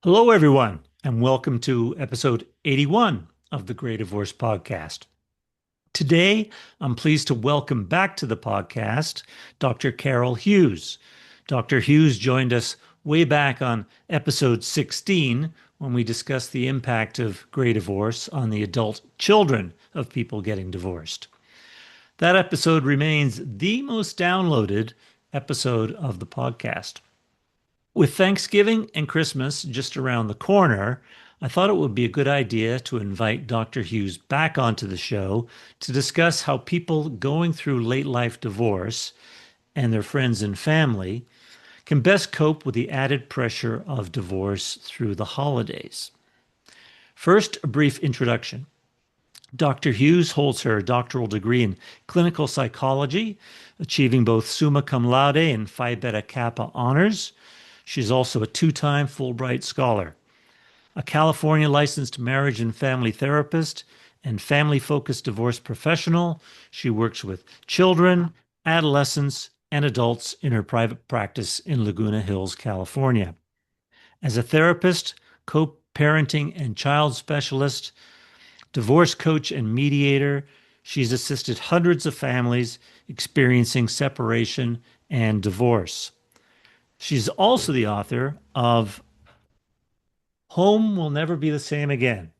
Hello, everyone, and welcome to episode 81 of the Great Divorce Podcast. Today, I'm pleased to welcome back to the podcast Dr. Carol Hughes. Dr. Hughes joined us way back on episode 16 when we discussed the impact of gray divorce on the adult children of people getting divorced. That episode remains the most downloaded episode of the podcast. With Thanksgiving and Christmas just around the corner, I thought it would be a good idea to invite Dr. Hughes back onto the show to discuss how people going through late life divorce and their friends and family can best cope with the added pressure of divorce through the holidays. First, a brief introduction. Dr. Hughes holds her doctoral degree in clinical psychology, achieving both summa cum laude and Phi Beta Kappa honors. She's also a two-time Fulbright scholar, a California licensed marriage and family therapist, and family-focused divorce professional. She works with children, adolescents, and adults in her private practice in Laguna Hills, California. As a therapist, co-parenting and child specialist, divorce coach and mediator, she's assisted hundreds of families experiencing separation and divorce. She's also the author of Home Will Never Be the Same Again,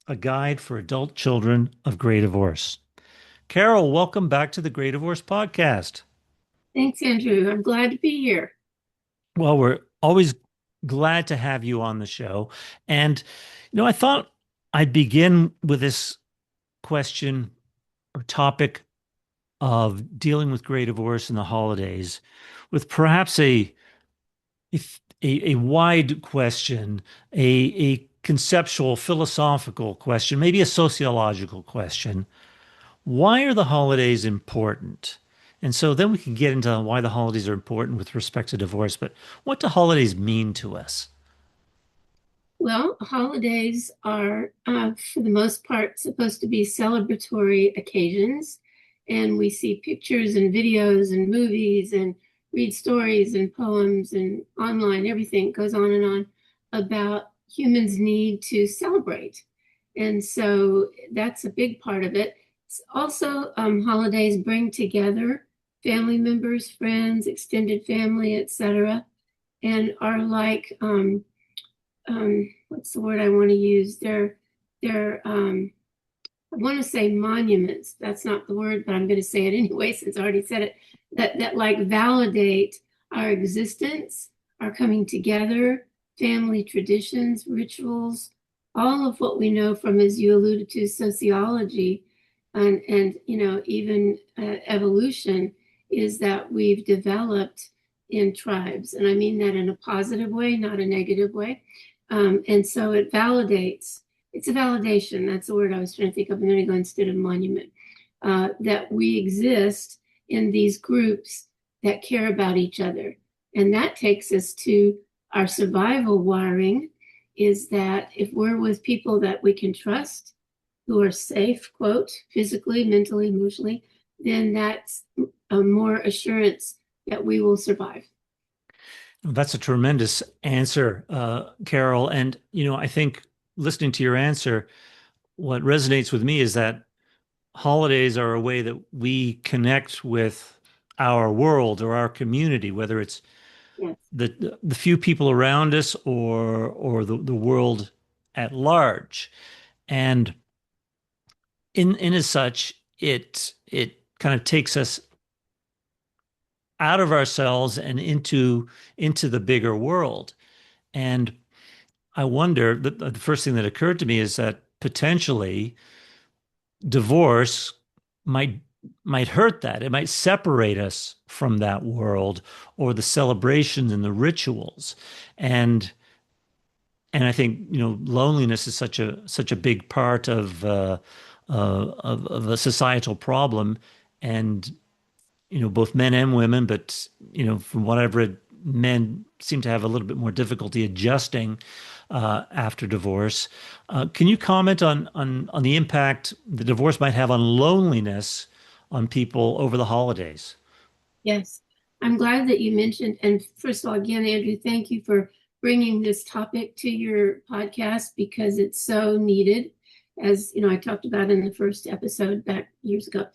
a guide for adult children of gray divorce. Carol, welcome back to the Gray Divorce Podcast. Thanks, Andrew. I'm glad to be here. Well, we're always glad to have you on the show. And, I thought I'd begin with this question or topic of dealing with gray divorce in the holidays with perhaps a wide question, a conceptual, philosophical question, maybe a sociological question. Why are the holidays important? And so then we can get into why the holidays are important with respect to divorce. But what do holidays mean to us? Well, holidays are, for the most part, supposed to be celebratory occasions. And we see pictures and videos and movies and read stories and poems and online, everything goes on and on about humans' need to celebrate. And so that's a big part of it. Also, holidays bring together family members, friends, extended family, etc., and are like what's the word I want to use? They're I want to say monuments. That's not the word, but I'm going to say it anyway since I already said it. That like validate our existence, our coming together, family traditions, rituals, all of what we know from, as you alluded to, sociology and even evolution, is that we've developed in tribes, and I mean that in a positive way, not a negative way. And so it validates, it's a validation. That's the word I was trying to think of. I'm going to go instead of monument, that we exist in these groups that care about each other. And that takes us to our survival wiring, is that if we're with people that we can trust, who are safe, quote, physically, mentally, emotionally, then that's a more assurance that we will survive. That's a tremendous answer, Carol. And, I think listening to your answer, what resonates with me is that holidays are a way that we connect with our world or our community, whether it's Yes. the few people around us or the world at large. And in as such, it kind of takes us out of ourselves and into the bigger world. And I wonder, the first thing that occurred to me is that potentially divorce might might hurt that. It might separate us from that world or the celebrations and the rituals. And and I think, loneliness is such a big part of a societal problem. And both men and women, but from what I've read, men seem to have a little bit more difficulty adjusting after divorce. Can you comment on the impact the divorce might have on loneliness on people over the holidays? Yes, I'm glad that you mentioned. And first of all, again, Andrew, thank you for bringing this topic to your podcast because it's so needed. As you know, I talked about in the first episode back years ago.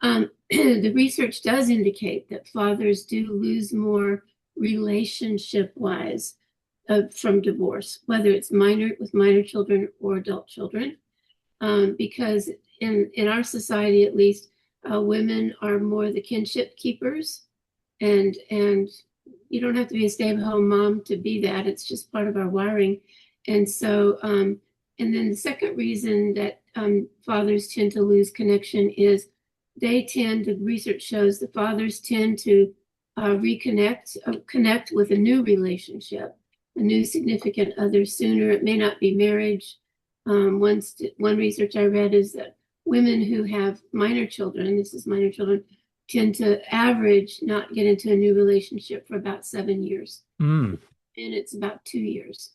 The research does indicate that fathers do lose more relationship-wise from divorce, whether it's minor children or adult children, because in our society, at least, women are more the kinship keepers, and you don't have to be a stay-at-home mom to be that. It's just part of our wiring. And so, and then the second reason that fathers tend to lose connection is the research shows the fathers tend to connect with a new relationship, a new significant other sooner. It may not be marriage. One research I read is that women who have minor children, this is minor children, tend to average not get into a new relationship for about 7 years. Mm. And it's about 2 years.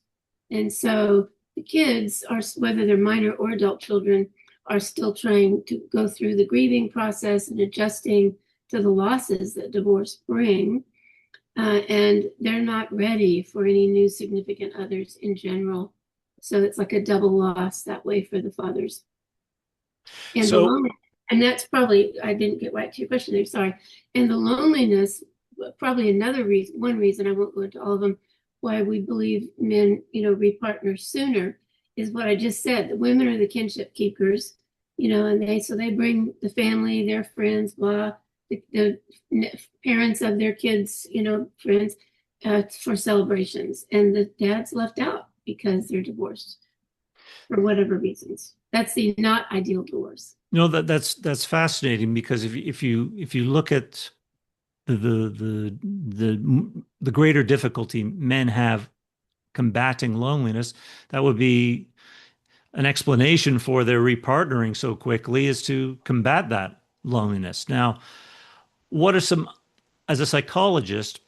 And so the kids are, whether they're minor or adult children, are still trying to go through the grieving process and adjusting to the losses that divorce bring. And they're not ready for any new significant others in general. So it's like a double loss that way for the fathers. And the loneliness, and that's probably, I didn't get right to your question there, sorry. And the loneliness, probably another reason, one reason, I won't go into all of them, why we believe men, repartner sooner is what I just said. The women are the kinship keepers, and they bring the family, their friends, blah, the parents of their kids, friends, for celebrations. And the dad's left out because they're divorced for whatever reasons. That's the not ideal divorce. That's fascinating, because if you look at the greater difficulty men have combating loneliness, that would be an explanation for their repartnering so quickly, is to combat that loneliness. Now, what are some, as a psychologist,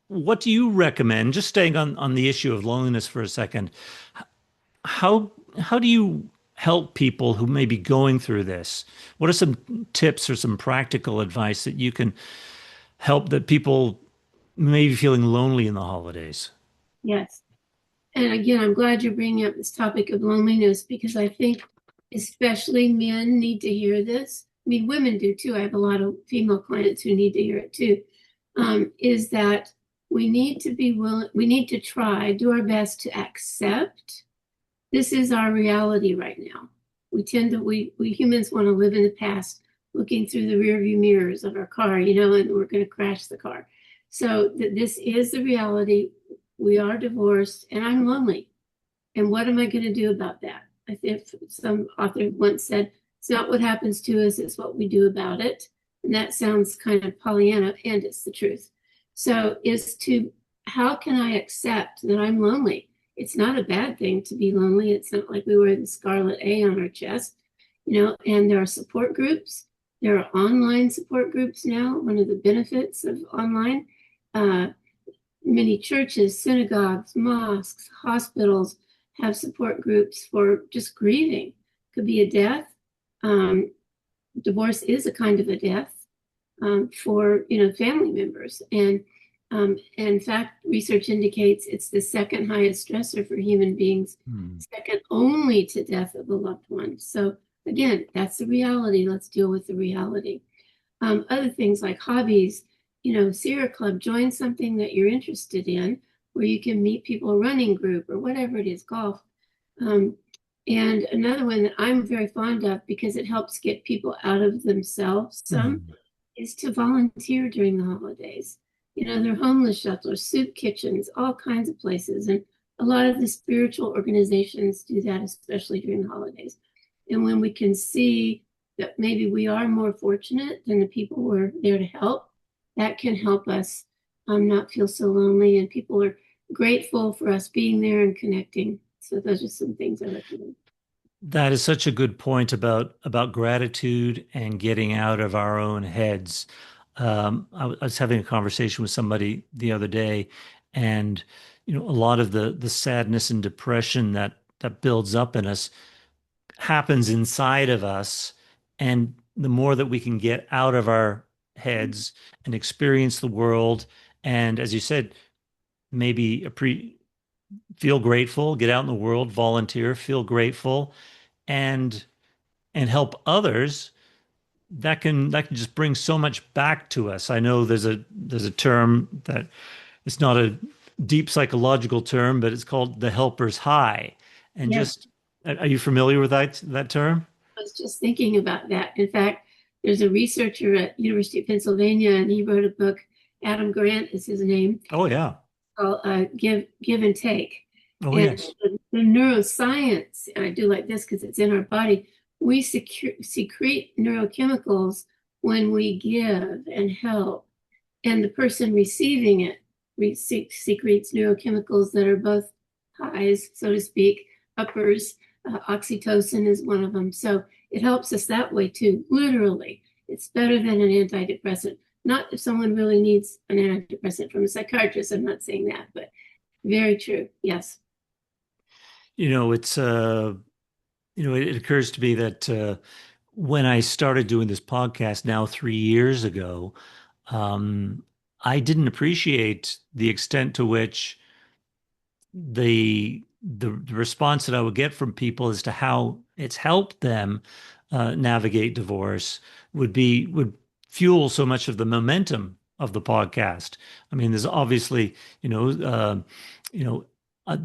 what do you recommend, just staying on the issue of loneliness for a second, how do you help people who may be going through this? What are some tips or some practical advice that you can help that people may be feeling lonely in the holidays? Yes. And again, I'm glad you're bringing up this topic of loneliness, because I think especially men need to hear this. I mean, women do too. I have a lot of female clients who need to hear it too. Is that we need to be willing, we need to do our best to accept this is our reality right now. We humans want to live in the past, looking through the rearview mirrors of our car, and we're going to crash the car. So this is the reality. We are divorced and I'm lonely. And what am I going to do about that? I think some author once said, it's not what happens to us, it's what we do about it. And that sounds kind of Pollyanna, and it's the truth. So how can I accept that I'm lonely? It's not a bad thing to be lonely. It's not like we wear the scarlet A on our chest, and there are support groups. There are online support groups now. One of the benefits of online, many churches, synagogues, mosques, hospitals have support groups for just grieving. Could be a death. Divorce is a kind of a death for family members, and in fact, research indicates it's the second highest stressor for human beings, second only to death of a loved one. So again, that's the reality. Let's deal with the reality. Other things like hobbies, Sierra Club, join something that you're interested in where you can meet people, a running group or whatever it is, golf. And another one that I'm very fond of, because it helps get people out of themselves is to volunteer during the holidays. There are homeless shelters, soup kitchens, all kinds of places. And a lot of the spiritual organizations do that, especially during the holidays. And when we can see that maybe we are more fortunate than the people who are there to help, that can help us not feel so lonely. And people are grateful for us being there and connecting. So those are some things I recommend. That is such a good point about gratitude and getting out of our own heads. I was having a conversation with somebody the other day, and a lot of the sadness and depression that builds up in us happens inside of us, and the more that we can get out of our heads and experience the world, and as you said, maybe feel grateful, get out in the world, volunteer, feel grateful, and help others, that can just bring so much back to us. I know there's a term that it's not a deep psychological term, but it's called the helper's high. And Yes, just are you familiar with that term? I was just thinking about that. In fact, there's a researcher at University of Pennsylvania, and he wrote a book. Adam Grant is his name, Oh yeah. called Give and Take. Oh And yes. the neuroscience, and I do like this because it's in our body, we secrete neurochemicals when we give and help. And the person receiving it secretes neurochemicals that are both highs, so to speak, uppers. Oxytocin is one of them. So it helps us that way too, literally. It's better than an antidepressant. Not if someone really needs an antidepressant from a psychiatrist. I'm not saying that, but very true. Yes. It's it occurs to me that when I started doing this podcast now 3 years ago, um, I didn't appreciate the extent to which the response that I would get from people as to how it's helped them navigate divorce would fuel so much of the momentum of the podcast. I mean, there's obviously, you know,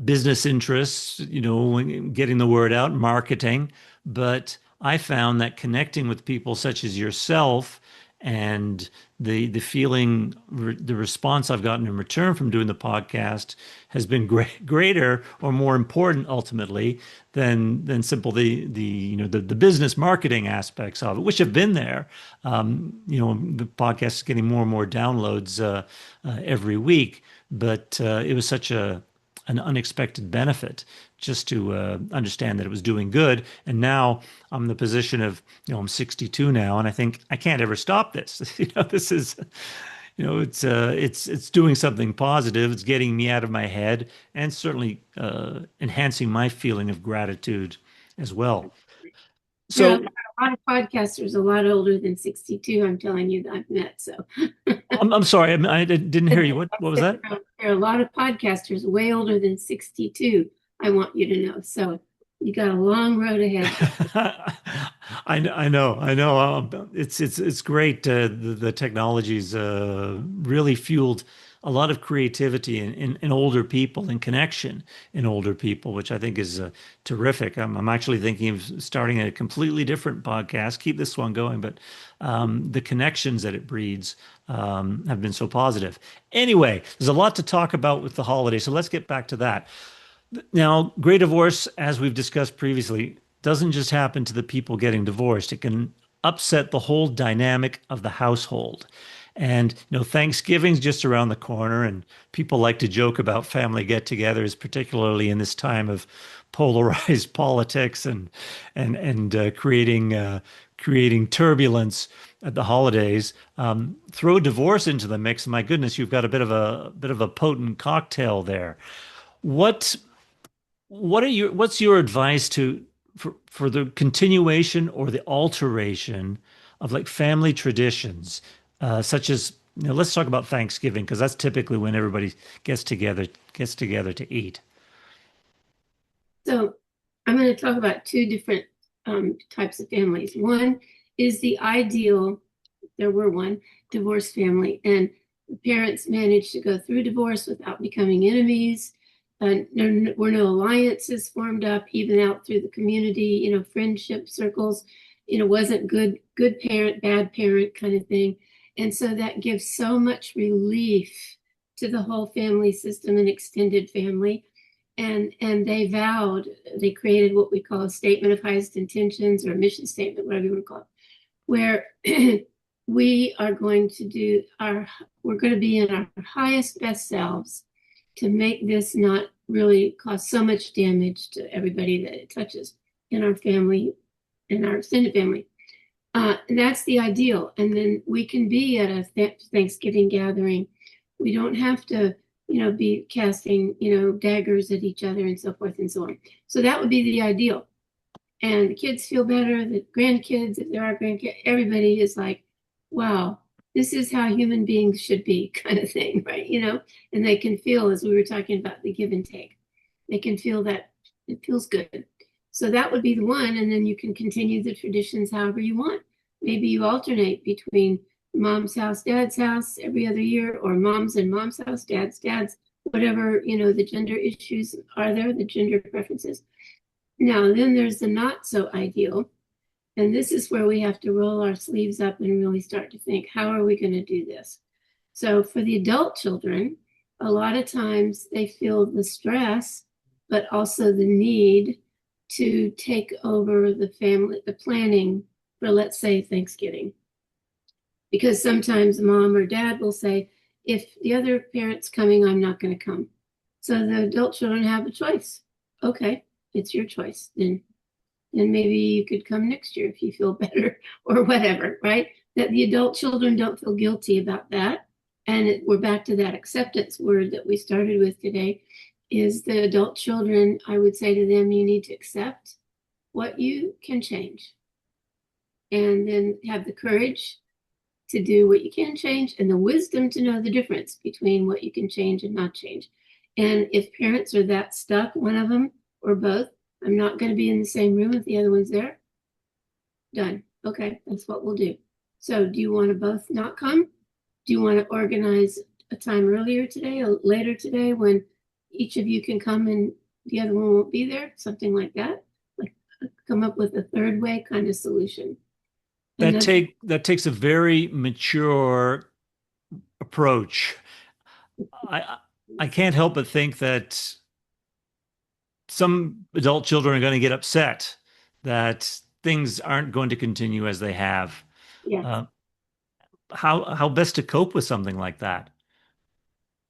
business interests, getting the word out, marketing, but I found that connecting with people such as yourself and the feeling, the response I've gotten in return from doing the podcast has been greater or more important ultimately than simple the business marketing aspects of it, which have been there. The podcast is getting more and more downloads every week, but it was such an unexpected benefit just to understand that it was doing good. And now I'm in the position of, I'm 62 now, and I think I can't ever stop this. This is, it's doing something positive. It's getting me out of my head and certainly enhancing my feeling of gratitude as well. There are So a lot of podcasters a lot older than 62, I'm telling you, that I've met. So I'm sorry, I didn't hear you. What was that? there are a lot of podcasters way older than 62, I want you to know. So you got a long road ahead. I know. It's great. The technology's really fueled a lot of creativity in older people and connection in older people, which I think is terrific. I'm actually thinking of starting a completely different podcast. Keep this one going, but the connections that it breeds have been so positive. Anyway, there's a lot to talk about with the holiday, so let's get back to that. Now, great divorce, as we've discussed previously, doesn't just happen to the people getting divorced. It can upset the whole dynamic of the household. And, Thanksgiving's just around the corner, and people like to joke about family get-togethers, particularly in this time of polarized politics and creating turbulence at the holidays. Throw divorce into the mix, and my goodness, you've got a bit of a potent cocktail there. What what's your advice for the continuation or the alteration of like family traditions, such as, let's talk about Thanksgiving because that's typically when everybody gets together to eat. So I'm going to talk about two different types of families. One is the ideal, there were one, divorced family, and the parents managed to go through divorce without becoming enemies. There were no alliances formed up, even out through the community, friendship circles. Wasn't good parent, bad parent kind of thing. And so that gives so much relief to the whole family system and extended family. And they created what we call a statement of highest intentions or a mission statement, whatever you want to call it, where we're going to be in our highest, best selves to make this not really cause so much damage to everybody that it touches in our family, in our extended family. That's the ideal. And then we can be at a Thanksgiving gathering. We don't have to, be casting, daggers at each other and so forth and so on. So that would be the ideal. And the kids feel better, the grandkids, if there are grandkids, everybody is like, wow, this is how human beings should be, kind of thing, right? And they can feel, as we were talking about, the give and take. They can feel that it feels good. So that would be the one. And then you can continue the traditions however you want. Maybe you alternate between mom's house, dad's house every other year, or mom's and mom's house, dad's, whatever, the gender issues are there, the gender preferences. Now, then there's the not so ideal. And this is where we have to roll our sleeves up and really start to think, how are we going to do this? So for the adult children, a lot of times they feel the stress, but also the need to take over the family, the planning for, let's say, Thanksgiving. Because sometimes mom or dad will say, if the other parent's coming, I'm not going to come. So the adult children have a choice. Okay, it's your choice. Then maybe you could come next year if you feel better or whatever, right? That the adult children don't feel guilty about that. And we're back to that acceptance word that we started with today, is the adult children, I would say to them, you need to accept what you can change. And then have the courage to do what you can change and the wisdom to know the difference between what you can change and not change. And if parents are that stuck, one of them or both, I'm not going to be in the same room if the other one's there. Done. Okay, that's what we'll do. So do you want to both not come? Do you want to organize a time earlier today or later today when each of you can come and the other one won't be there? Something like that. Like come up with a third way kind of solution. That takes a very mature approach. I I can't help but think that some adult children are going to get upset that things aren't going to continue as they have. Yes. Uh, how best to cope with something like that?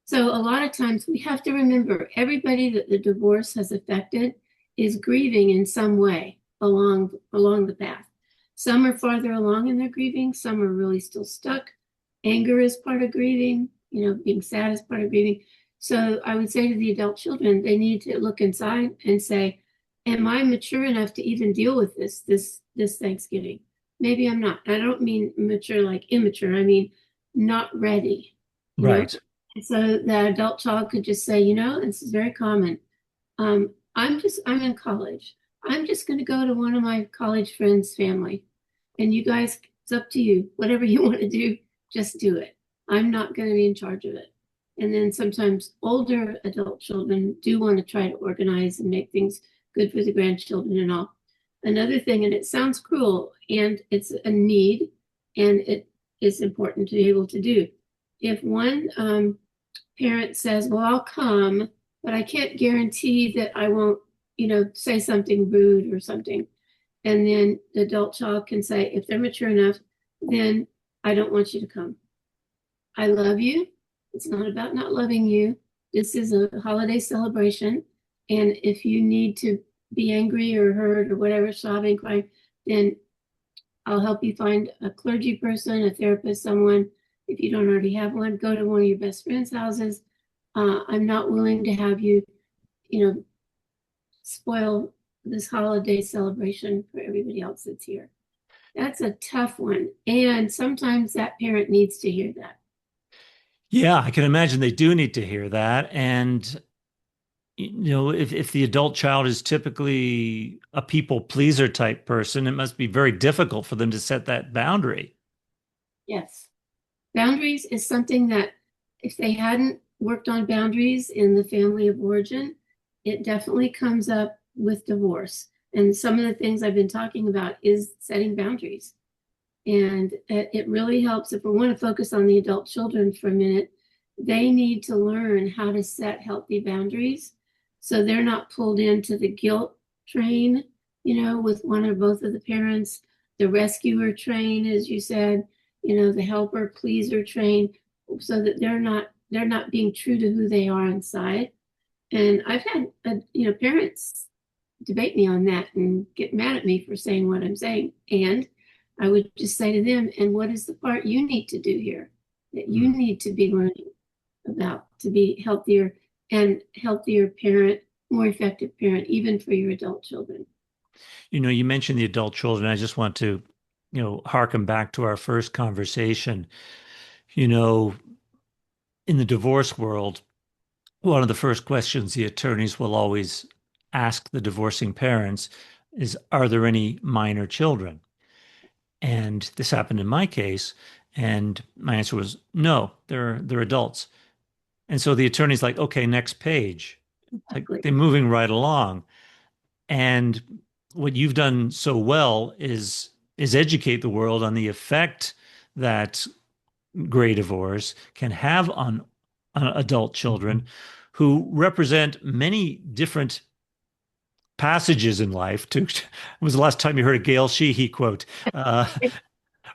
So a lot of times we have to remember everybody that the divorce has affected is grieving in some way along the path. Some are farther along in their grieving, some are really still stuck. Anger is part of grieving, being sad is part of grieving. So I would say to the adult children, they need to look inside and say, am I mature enough to even deal with this Thanksgiving? Maybe I'm not. I don't mean mature like immature. I mean not ready, you know? Right. So the adult child could just say, this is very common. I'm in college. I'm just going to go to one of my college friends' family. And you guys, it's up to you. Whatever you want to do, just do it. I'm not going to be in charge of it. And then sometimes older adult children do want to try to organize and make things good for the grandchildren and all. Another thing, and it sounds cruel, and it's a need, and it is important to be able to do. If one parent says, well, I'll come, but I can't guarantee that I won't, say something rude or something. And then the adult child can say, if they're mature enough, then I don't want you to come. I love you. It's not about not loving you. This is a holiday celebration. And if you need to be angry or hurt or whatever, sobbing, crying, then I'll help you find a clergy person, a therapist, someone. If you don't already have one, go to one of your best friends' houses. I'm not willing to have you, spoil this holiday celebration for everybody else that's here. That's a tough one. And sometimes that parent needs to hear that. Yeah, I can imagine they do need to hear that. And if the adult child is typically a people pleaser type person, it must be very difficult for them to set that boundary. Yes. Boundaries is something that if they hadn't worked on boundaries in the family of origin, it definitely comes up with divorce. And some of the things I've been talking about is setting boundaries. And it really helps if we want to focus on the adult children for a minute. They need to learn how to set healthy boundaries so they're not pulled into the guilt train, with one or both of the parents, the rescuer train, as you said, the helper pleaser train, so that they're not being true to who they are inside. And I've had parents debate me on that and get mad at me for saying what I'm saying. And I would just say to them, and what is the part you need to do here that you need to be learning about to be healthier and healthier parent, more effective parent, even for your adult children? You mentioned the adult children. I just want to, harken back to our first conversation. You know, in the divorce world, one of the first questions the attorneys will always ask the divorcing parents is, are there any minor children? And this happened in my case, and my answer was no, they're adults. And so the attorney's like, okay, next page. Like Exactly. they're moving right along. And what you've done so well is educate the world on the effect that gray divorce can have on adult children who represent many different passages in life. To When was the last time you heard a Gail Sheehy quote?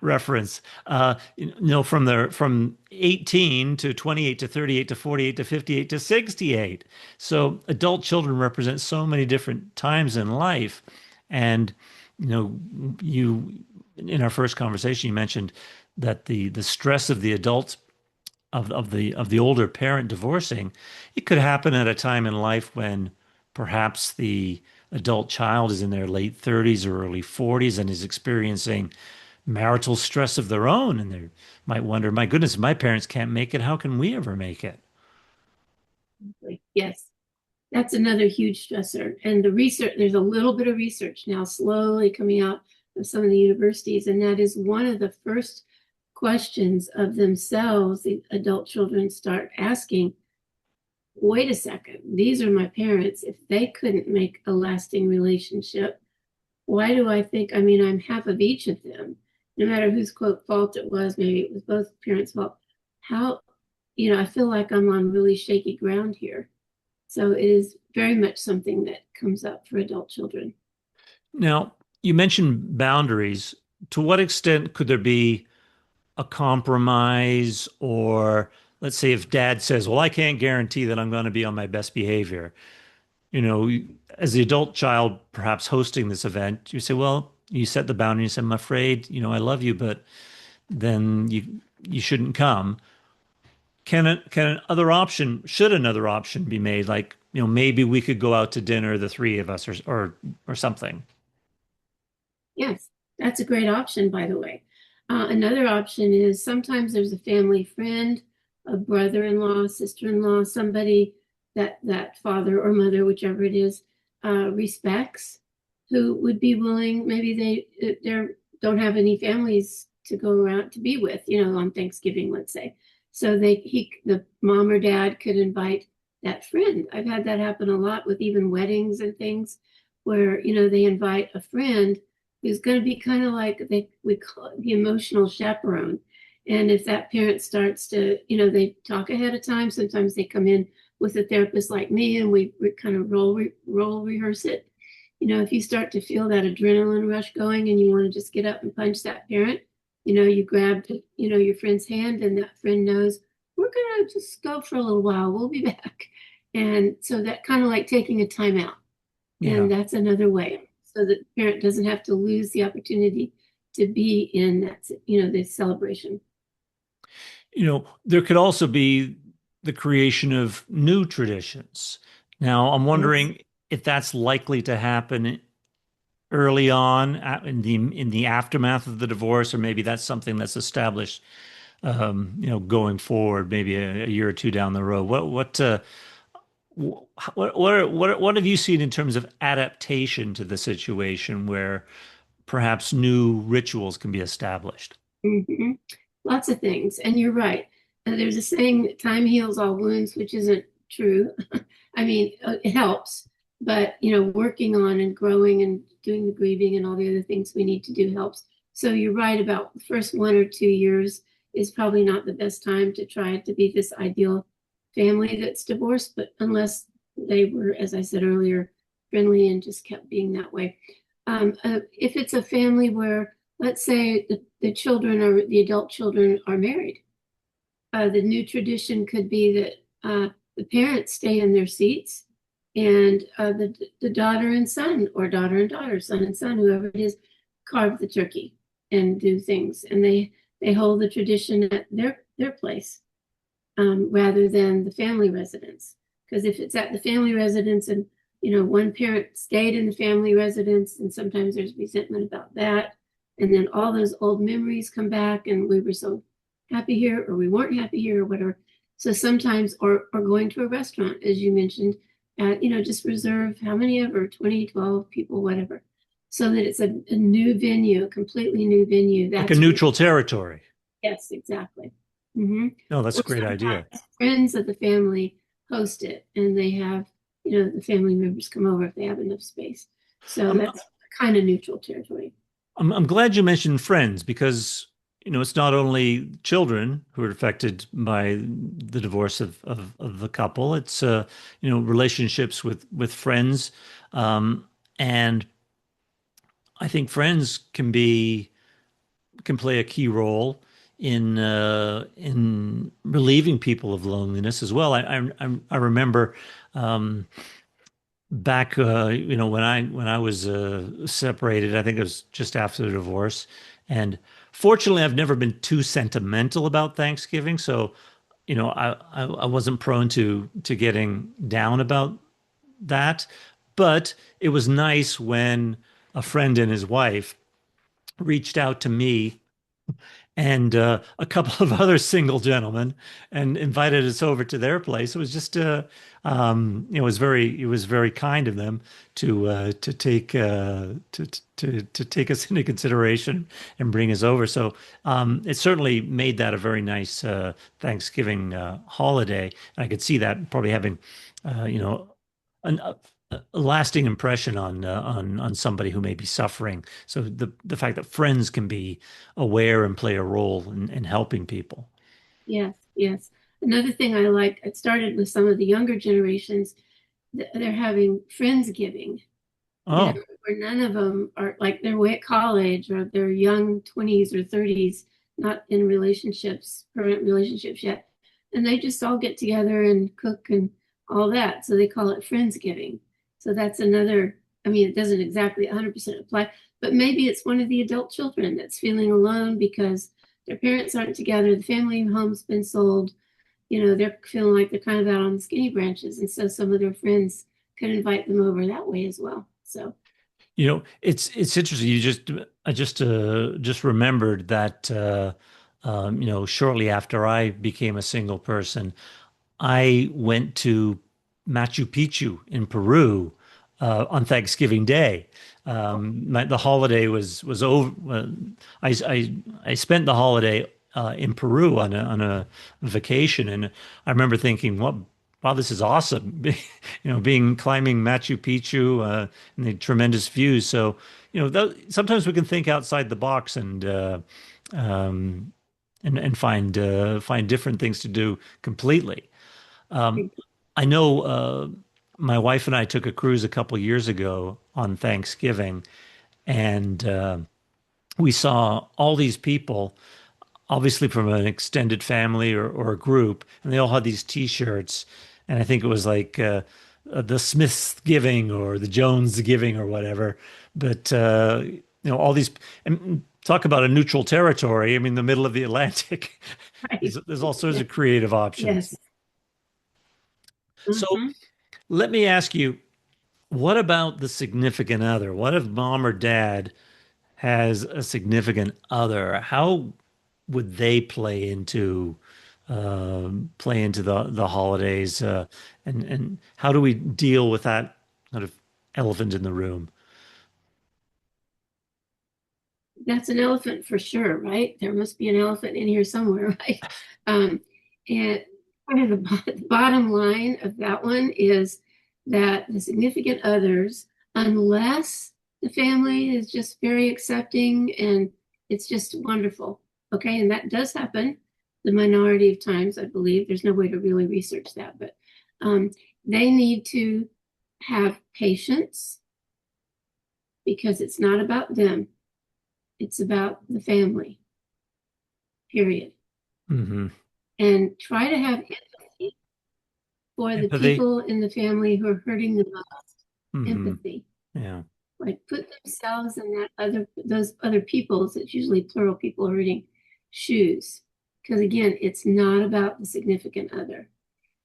Reference. From 18 to 28 to 38 to 48 to 58 to 68. So adult children represent so many different times in life. And you in our first conversation, you mentioned that the stress of the adult of the older parent divorcing, it could happen at a time in life when perhaps the adult child is in their late 30s or early 40s and is experiencing marital stress of their own, and they might wonder, my goodness, if my parents can't make it, how can we ever make it? Yes, that's another huge stressor. And the research, there's a little bit of research now slowly coming out of some of the universities, and that is one of the first questions of themselves the adult children start asking. Wait a second, these are my parents. If they couldn't make a lasting relationship, why do I think, I mean, I'm half of each of them, no matter whose quote fault it was, maybe it was both parents' fault. How, I feel like I'm on really shaky ground here. So it is very much something that comes up for adult children. Now, you mentioned boundaries. To what extent could there be a compromise? Or let's say if dad says, well, I can't guarantee that I'm going to be on my best behavior. You know, as the adult child perhaps hosting this event, you say, well, you set the boundary and say, I'm afraid, I love you, but then you shouldn't come. Should another option be made? Like, maybe we could go out to dinner, the three of us, or something. Yes, that's a great option, by the way. Another option is sometimes there's a family friend, a brother-in-law, sister-in-law, somebody that father or mother, whichever it is, respects, who would be willing. Maybe they don't have any families to go around to be with, on Thanksgiving, let's say. So the mom or dad could invite that friend. I've had that happen a lot with even weddings and things, where they invite a friend who's going to be kind of like we call it the emotional chaperone. And if that parent starts to, they talk ahead of time. Sometimes they come in with a therapist like me, and we kind of role rehearse it. If you start to feel that adrenaline rush going, and you want to just get up and punch that parent, you grab, your friend's hand, and that friend knows we're going to just go for a little while. We'll be back. And so that kind of like taking a timeout. Yeah. And that's another way, so that the parent doesn't have to lose the opportunity to be in that, this celebration. There could also be the creation of new traditions. Now, I'm Yes. wondering if that's likely to happen early on in the aftermath of the divorce, or maybe that's something that's established, going forward, maybe a year or two down the road. What have you seen in terms of adaptation to the situation where perhaps new rituals can be established? hmm Lots of things. And you're right. There's a saying that time heals all wounds, which isn't true. I mean, it helps, but working on and growing and doing the grieving and all the other things we need to do helps. So you're right about the first 1 or 2 years is probably not the best time to try to be this ideal family that's divorced, but unless they were, as I said earlier, friendly and just kept being that way. If it's a family where, let's say, the children or the adult children are married, the new tradition could be that the parents stay in their seats, and the daughter and son, or daughter and daughter, son and son, whoever it is, carve the turkey and do things, and they hold the tradition at their place, rather than the family residence. Because if it's at the family residence and one parent stayed in the family residence, and sometimes there's resentment about that, and then all those old memories come back, and we were so happy here or we weren't happy here or whatever. So sometimes, or going to a restaurant, as you mentioned, just reserve how many ever, 20, 12 people, whatever, so that it's a new venue, a completely new venue. Like a That's really, neutral territory. yes, exactly. Hmm. No, that's Or a great idea. sometimes friends of the family host it and they have, the family members come over if they have enough space. So I'm that's kind of neutral territory. I'm glad you mentioned friends because it's not only children who are affected by the divorce of the couple. It's relationships with friends, um, and I think friends can play a key role in relieving people of loneliness as well. I remember back when I was separated. I think it was just after the divorce, and fortunately I've never been too sentimental about Thanksgiving, so I wasn't prone to getting down about that. But it was nice when a friend and his wife reached out to me and a couple of other single gentlemen and invited us over to their place. It was just it was very kind of them to take to take us into consideration and bring us over. So it certainly made that a very nice Thanksgiving holiday. And I could see that probably having you know an, a lasting impression on somebody who may be suffering. So the fact that friends can be aware and play a role in helping people. Yes, yes. Another thing I like, it started with some of the younger generations, they're having Friendsgiving, Oh, where none of them are like they're way at college or they're young 20s or 30s, not in relationships, permanent relationships yet. And they just all get together and cook and all that. So they call it Friendsgiving. So that's another, I mean, it doesn't exactly 100% apply, but maybe it's one of the adult children that's feeling alone because their parents aren't together, the family home's been sold, they're feeling like they're kind of out on the skinny branches. And so some of their friends could invite them over that way as well. So it's interesting. I just remembered that shortly after I became a single person, I went to Machu Picchu in Peru on Thanksgiving Day. The holiday was over. I spent the holiday in Peru on a vacation, and I remember thinking, "What? Wow, this is awesome!" Being climbing Machu Picchu and the tremendous views. So, sometimes we can think outside the box um, and find different things to do completely. I know my wife and I took a cruise a couple years ago on Thanksgiving, and we saw all these people, obviously from an extended family or a group, and they all had these T-shirts, and I think it was like the Smiths giving or the Jones giving or whatever. But all these and talk about a neutral territory. I mean, the middle of the Atlantic. right. There's all sorts of creative options. Yes. So Hmm. let me ask you, what about the significant other? What if mom or dad has a significant other? How would they play into the holidays? And how do we deal with that kind of elephant in the room? That's an elephant for sure, right? There must be an elephant in here somewhere, right? Um, and kind of the bottom line of that one is that the significant others, unless the family is just very accepting and it's just wonderful, okay? And that does happen the minority of times, I believe. There's no way to really research that, but um, they need to have patience because it's not about them. It's about the family, period. Hmm. And try to have empathy for the Empathy. people in the family who are hurting the most. Hmm. Empathy. Yeah. Like put themselves in those other people's, it's usually plural people hurting shoes. Because again, it's not about the significant other.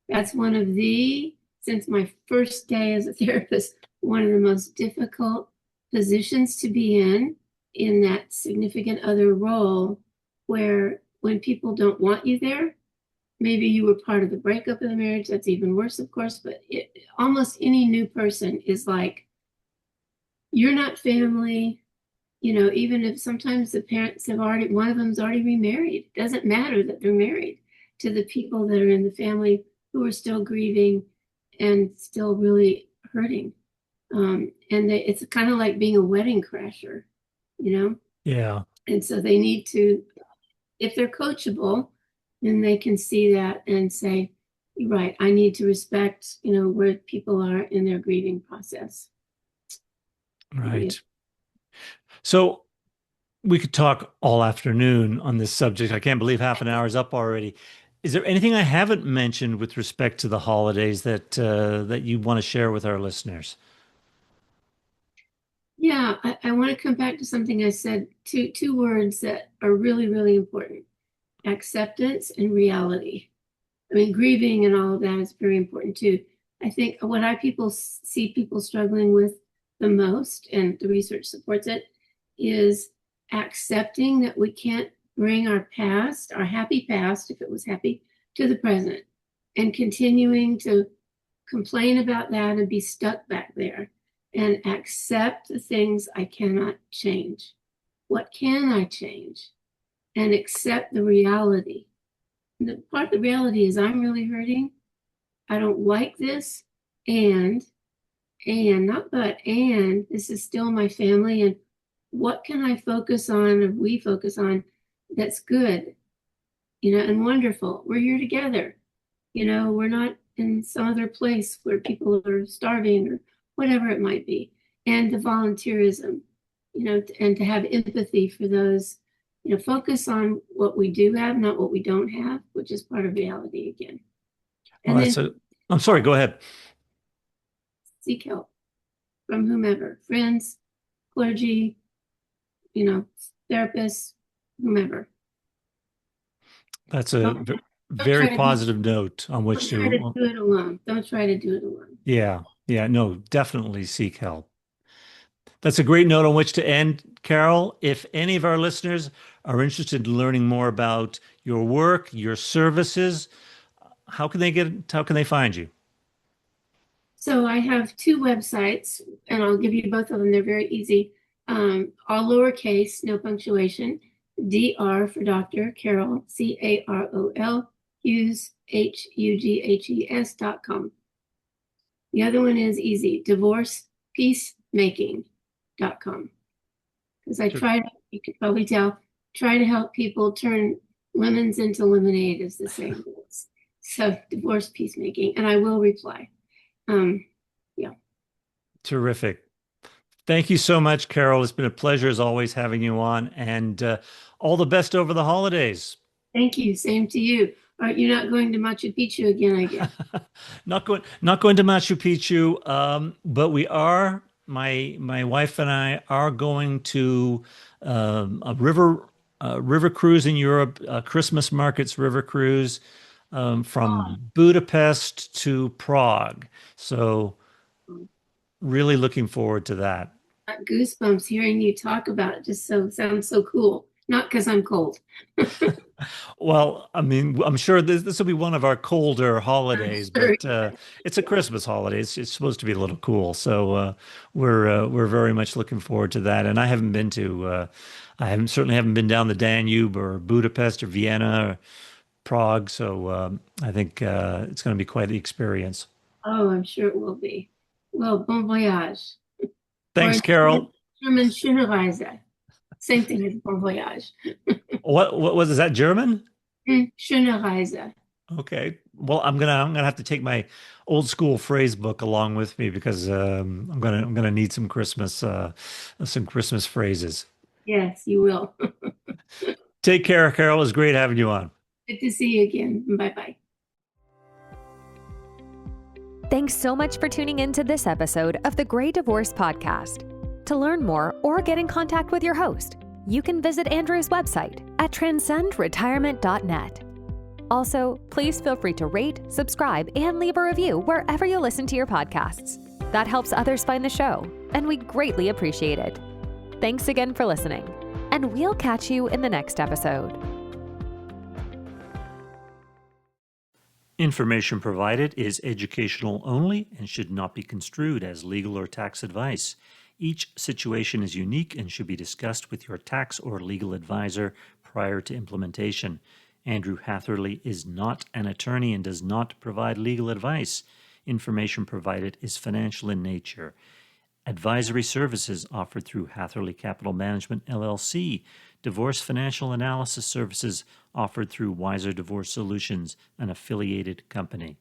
That's one of the, since my first day as a therapist, one of the most difficult positions to be in that significant other role where when people don't want you there. Maybe you were part of the breakup of the marriage. That's even worse, of course, but almost any new person is like, you're not family. Even if sometimes the parents one of them's already remarried, it doesn't matter that they're married to the people that are in the family who are still grieving and still really hurting. It's kind of like being a wedding crasher, Yeah. And so they need to, if they're coachable, then they can see that and say, you're right, I need to respect, where people are in their grieving process. Right. Yeah. So we could talk all afternoon on this subject. I can't believe half an hour is up already. Is there anything I haven't mentioned with respect to the holidays that you want to share with our listeners? Yeah, I want to come back to something I said, two words that are really, really important: acceptance and reality. I mean, grieving and all of that is very important too. I think what I see people struggling with the most, and the research supports it, is accepting that we can't bring our past, our happy past, if it was happy, to the present, and continuing to complain about that and be stuck back there, and accept the things I cannot change. What can I change? And accept the reality. The part of the reality is I'm really hurting. I don't like this. And this is still my family. And what can I focus on, or we focus on, that's good, and wonderful? We're here together. We're not in some other place where people are starving or whatever it might be. And the volunteerism, and to have empathy for those, focus on what we do have, not what we don't have, which is part of reality again. Well, And then I'm sorry, go ahead. seek help from whomever, friends, clergy, therapists, whomever. That's a very positive note on which don't try to do it alone. Don't try to do it alone. Yeah. Yeah. No, definitely seek help. That's a great note on which to end, Carol. If any of our listeners are interested in learning more about your work, your services, how can they find you? So I have two websites, and I'll give you both of them. They're very easy. All lowercase, no punctuation. Dr for Dr. Carol, Carol, Hughes, HUGHES.com. The other one is easy, divorcepeacemaking.com. Because you can probably tell, try to help people turn lemons into lemonade, is the saying. So divorce peacemaking, and I will reply. Yeah. Terrific. Thank you so much, Carol. It's been a pleasure as always having you on, and all the best over the holidays. Thank you. Same to you. You're not going to Machu Picchu again, I guess. Not going to Machu Picchu, but we are. My wife and I are going to a river cruise in Europe, Christmas markets river cruise from Budapest to Prague. So really looking forward to that. Got goosebumps hearing you talk about it. Sounds so cool. Not because I'm cold. Well, I mean, I'm sure this will be one of our colder holidays, Sure. but it's a Christmas holiday. It's supposed to be a little cool, so we're very much looking forward to that. And I certainly haven't been down the Danube or Budapest or Vienna or Prague, so I think it's going to be quite the experience. Oh, I'm sure it will be. Well, bon voyage. Thanks, Carol. German schöne Reise. Same thing as bon voyage. What was that German? Schöne Reise. Okay. Well, I'm gonna have to take my old school phrase book along with me because I'm gonna need some Christmas phrases. Yes, you will. Take care, Carol. It was great having you on. Good to see you again. Bye-bye. Thanks so much for tuning in to this episode of the Grey Divorce Podcast. To learn more or get in contact with your host, you can visit Andrew's website at transcendretirement.net. Also, please feel free to rate, subscribe, and leave a review wherever you listen to your podcasts. That helps others find the show, and we'd greatly appreciate it. Thanks again for listening, and we'll catch you in the next episode. Information provided is educational only and should not be construed as legal or tax advice. Each situation is unique and should be discussed with your tax or legal advisor prior to implementation. Andrew Hatherley is not an attorney and does not provide legal advice. Information provided is financial in nature. Advisory services offered through Hatherley Capital Management, LLC. Divorce financial analysis services offered through Wiser Divorce Solutions, an affiliated company.